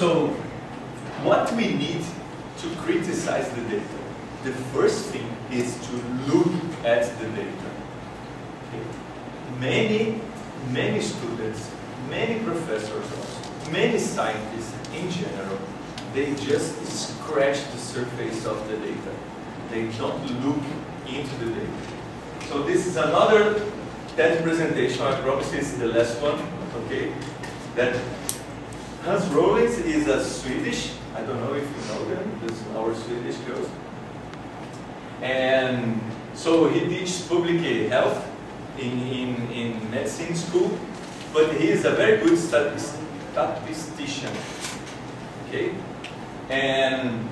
So, what we need to criticize the data, the first thing is to look at the data. Okay. Many students, many professors also, many scientists in general, they just scratch the surface of the data. They don't look into the data. So this is another TED presentation, I promise this is the last one, okay? That Hans Rolings is a Swedish, I don't know if you know them, this is our Swedish girls. And so he teaches public health in medicine school, but he is a very good statistician, okay? And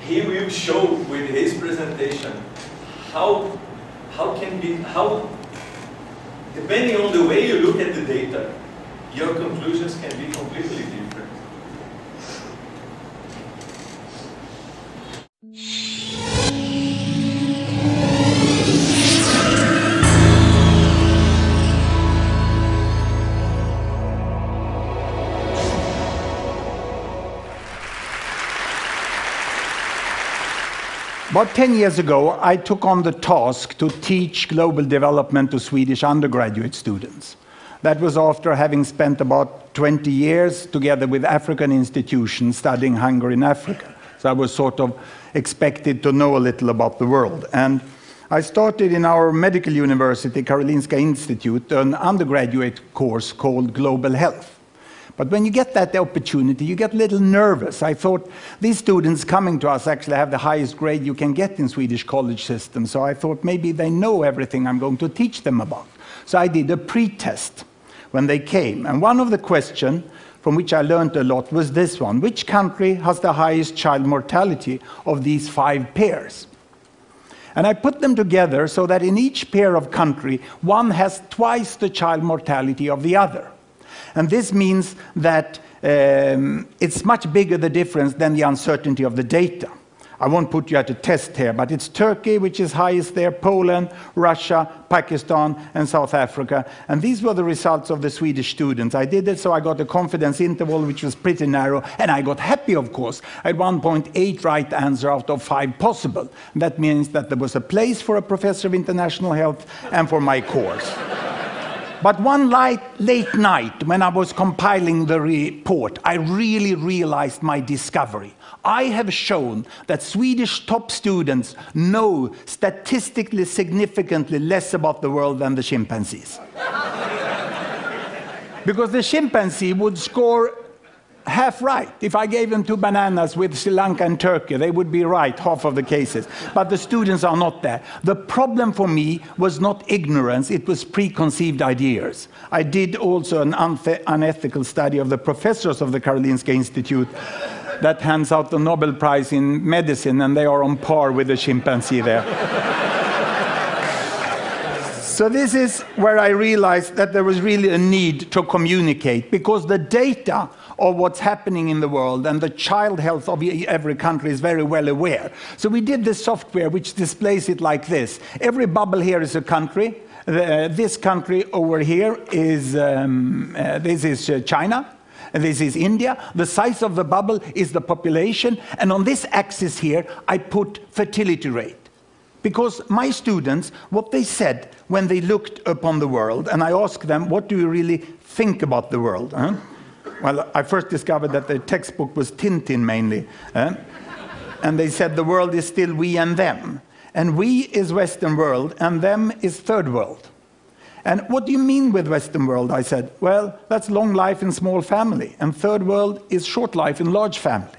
he will show with his presentation how depending on the way you look at the data, your conclusions can be completely different. About 10 years ago, I took on the task to teach global development to Swedish undergraduate students. That was after having spent about 20 years together with African institutions studying hunger in Africa. So I was sort of expected to know a little about the world. And I started in our medical university, Karolinska Institute, an undergraduate course called Global Health. But when you get that opportunity, you get a little nervous. I thought these students coming to us actually have the highest grade you can get in Swedish college system. So I thought maybe they know everything I'm going to teach them about. So I did a pre-test when they came. And one of the questions from which I learned a lot was this one. Which country has the highest child mortality of these 5 pairs? And I put them together so that in each pair of country, one has twice the child mortality of the other. And this means that it's much bigger the difference than the uncertainty of the data. I won't put you at a test here, but it's Turkey, which is highest there, Poland, Russia, Pakistan, and South Africa. And these were the results of the Swedish students. I did it so I got a confidence interval, which was pretty narrow, and I got happy, of course. I had 1.8 right answer out of 5 possible. That means that there was a place for a professor of international health and for my course. But one late night, when I was compiling the report, I really realized my discovery. I have shown that Swedish top students know statistically significantly less about the world than the chimpanzees. Because the chimpanzee would score half right. If I gave them 2 bananas with Sri Lanka and Turkey, they would be right half of the cases. But the students are not there. The problem for me was not ignorance, it was preconceived ideas. I did also an unethical study of the professors of the Karolinska Institute that hands out the Nobel Prize in medicine, and they are on par with the chimpanzee there. So this is where I realized that there was really a need to communicate, because the data of what's happening in the world and the child health of every country is very well aware. So we did this software which displays it like this. Every bubble here is a country. This country over here is this is China. This is India. The size of the bubble is the population. And on this axis here, I put fertility rate. Because my students, what they said when they looked upon the world, and I asked them, what do you really think about the world? Huh? Well, I first discovered that their textbook was Tintin mainly. And they said the world is still we and them. And we is Western world, and them is third world. And what do you mean with Western world? I said, well, that's long life in small family. And third world is short life in large family.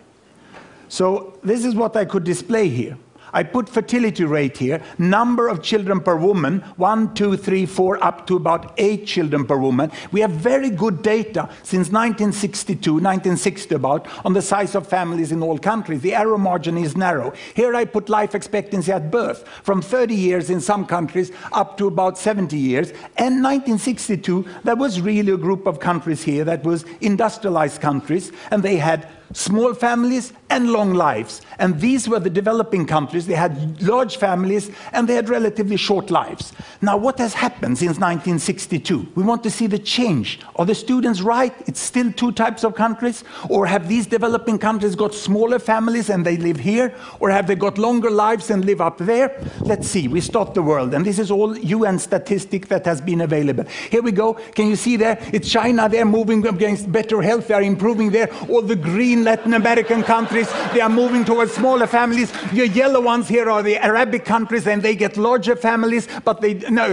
So this is what I could display here. I put fertility rate here, number of children per woman, 1, 2, 3, 4, up to about 8 children per woman. We have very good data since 1962, 1960 about, on the size of families in all countries. The error margin is narrow. Here I put life expectancy at birth, from 30 years in some countries up to about 70 years. And 1962, there was really a group of countries here that was industrialized countries, and they had small families and long lives. And these were the developing countries. They had large families and they had relatively short lives. Now, what has happened since 1962? We want to see the change. Are the students right? It's still two types of countries? Or have these developing countries got smaller families and they live here? Or have they got longer lives and live up there? Let's see. We stop the world. And this is all UN statistic that has been available. Here we go. Can you see there? It's China. They're moving against better health. They're improving there. All the green Latin American countries, they are moving towards smaller families. The yellow ones here are the Arabic countries, and they get larger families, but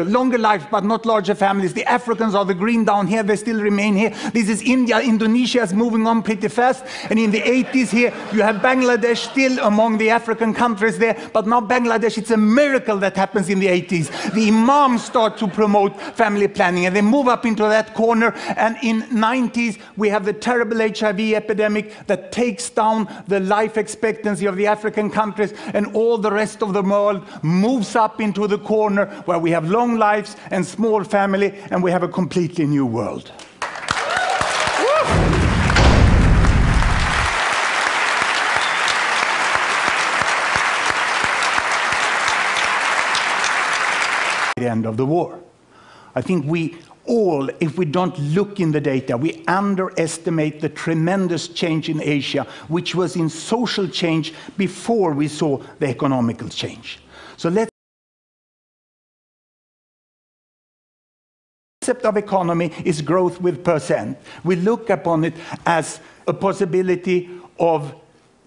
longer lives, but not larger families. The Africans are the green down here. They still remain here. This is India. Indonesia is moving on pretty fast. And in the 80s here, you have Bangladesh still among the African countries there. But now Bangladesh, it's a miracle that happens in the 80s. The imams start to promote family planning, and they move up into that corner. And in 90s, we have the terrible HIV epidemic that takes down the life expectancy of the African countries, and all the rest of the world moves up into the corner where we have long lives and small family, and we have a completely new world. The end of the war. I think we all, if we don't look in the data, we underestimate the tremendous change in Asia, which was in social change before we saw the economical change. So let's the concept of economy is growth with percent. We look upon it as a possibility of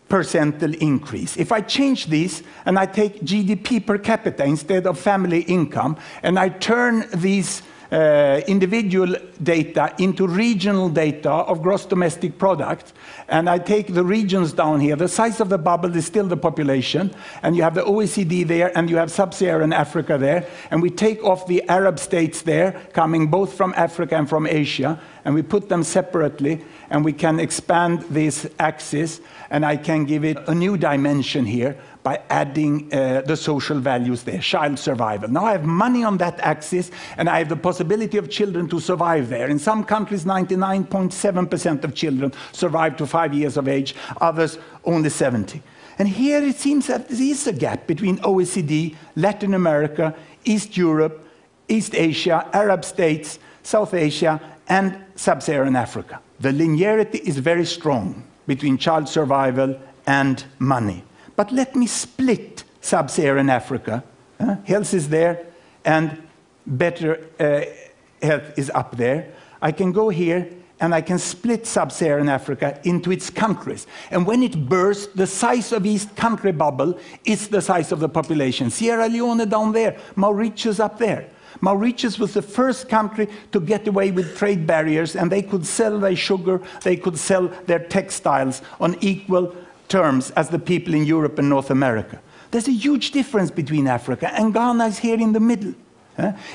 percentage increase. If I change these and I take GDP per capita instead of family income, and I turn these individual data into regional data of gross domestic product, and I take the regions down here, the size of the bubble is still the population, and you have the OECD there, and you have sub-Saharan Africa there, and we take off the Arab states there, coming both from Africa and from Asia, and we put them separately, and we can expand this axis, and I can give it a new dimension here by adding the social values there, child survival. Now I have money on that axis, and I have the possibility of children to survive there. In some countries, 99.7% of children survive to 5 years of age, others only 70. And here it seems that there is a gap between OECD, Latin America, East Europe, East Asia, Arab states, South Asia, and Sub-Saharan Africa. The linearity is very strong between child survival and money. But let me split Sub-Saharan Africa. Health is there, and better health is up there. I can go here, and I can split Sub-Saharan Africa into its countries. And when it bursts, the size of each country bubble is the size of the population. Sierra Leone down there, Mauritius up there. Mauritius was the first country to get away with trade barriers, and they could sell their sugar, they could sell their textiles on equal terms as the people in Europe and North America. There's a huge difference between Africa, and Ghana is here in the middle.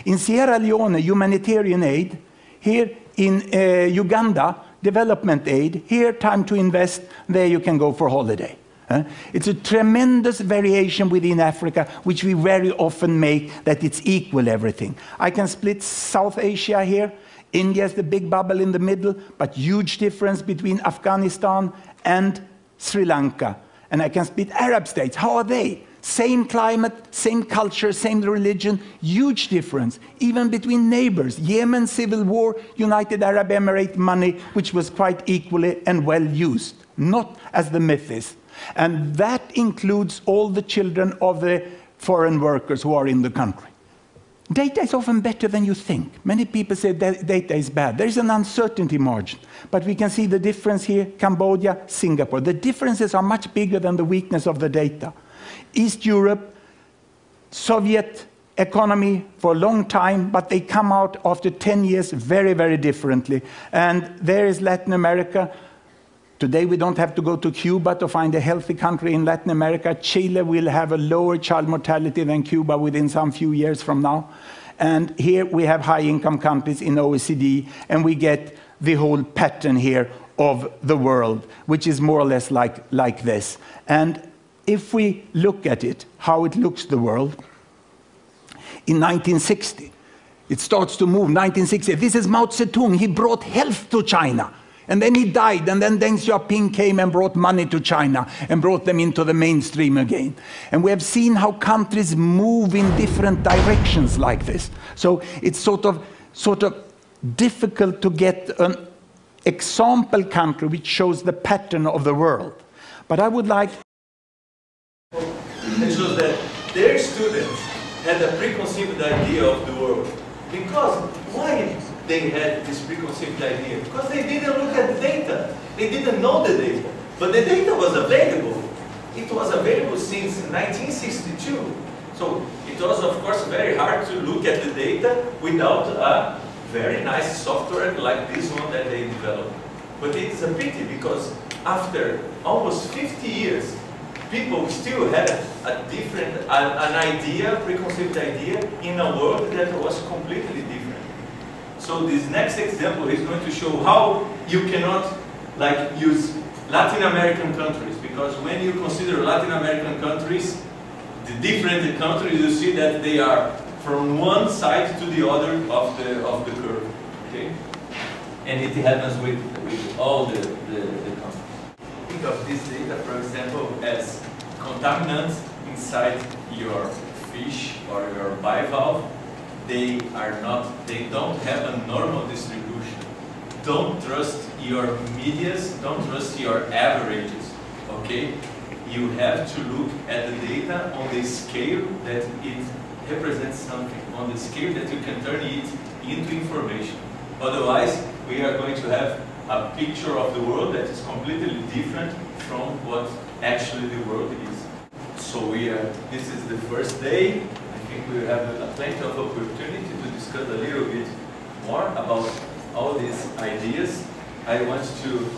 In Sierra Leone, humanitarian aid. Here in Uganda, development aid. Here, time to invest. There you can go for holiday. It's a tremendous variation within Africa, which we very often make that it's equal everything. I can split South Asia here. India is the big bubble in the middle, but huge difference between Afghanistan and Sri Lanka. And I can split Arab states. How are they? Same climate, same culture, same religion, huge difference. Even between neighbors. Yemen, civil war, United Arab Emirates money, which was quite equally and well used. Not as the myth is. And that includes all the children of the foreign workers who are in the country. Data is often better than you think. Many people say that data is bad. There is an uncertainty margin. But we can see the difference here, Cambodia, Singapore. The differences are much bigger than the weakness of the data. East Europe, Soviet economy for a long time, but they come out after 10 years very, very differently. And there is Latin America. Today we don't have to go to Cuba to find a healthy country in Latin America. Chile will have a lower child mortality than Cuba within some few years from now. And here we have high-income countries in OECD, and we get the whole pattern here of the world, which is more or less like this. And if we look at it, how it looks the world, in 1960, it starts to move, 1960. This is Mao Zedong. He brought health to China. And then he died, and then Deng Xiaoping came and brought money to China and brought them into the mainstream again. And we have seen how countries move in different directions like this. So it's sort of difficult to get an example country which shows the pattern of the world. But I would like... It shows that their students had a preconceived idea of the world. Because, why they had this preconceived idea? Because they didn't look at the data. They didn't know the data. But the data was available. It was available since 1962. So it was, of course, very hard to look at the data without a very nice software like this one that they developed. But it is a pity because after almost 50 years, people still had an idea, preconceived idea, in a world that was completely different. So this next example is going to show how you cannot use Latin American countries, because when you consider Latin American countries, the different countries, you see that they are from one side to the other of the curve. Okay? And it happens with all the countries. Think of this data, for example, as contaminants inside your fish or your bivalve. They don't have a normal distribution. Don't trust your medias, don't trust your averages, okay? You have to look at the data on the scale that it represents something, on the scale that you can turn it into information. Otherwise, we are going to have a picture of the world that is completely different from what actually the world is. So this is the first day. I think we have plenty of opportunity to discuss a little bit more about all these ideas. I want to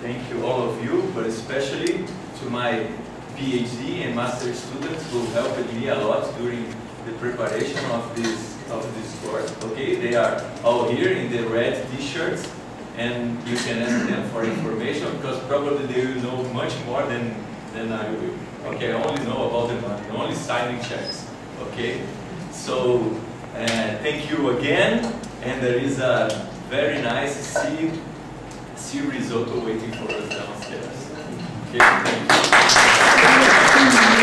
thank you, all of you, but especially to my PhD and master students who helped me a lot during the preparation of this course. Okay, they are all here in the red T-shirts, and you can ask them for information because probably they will know much more than I will. Okay, I only know about the money, only signing checks. Okay, so thank you again, and there is a very nice sea risotto waiting for us downstairs. Okay, thank you.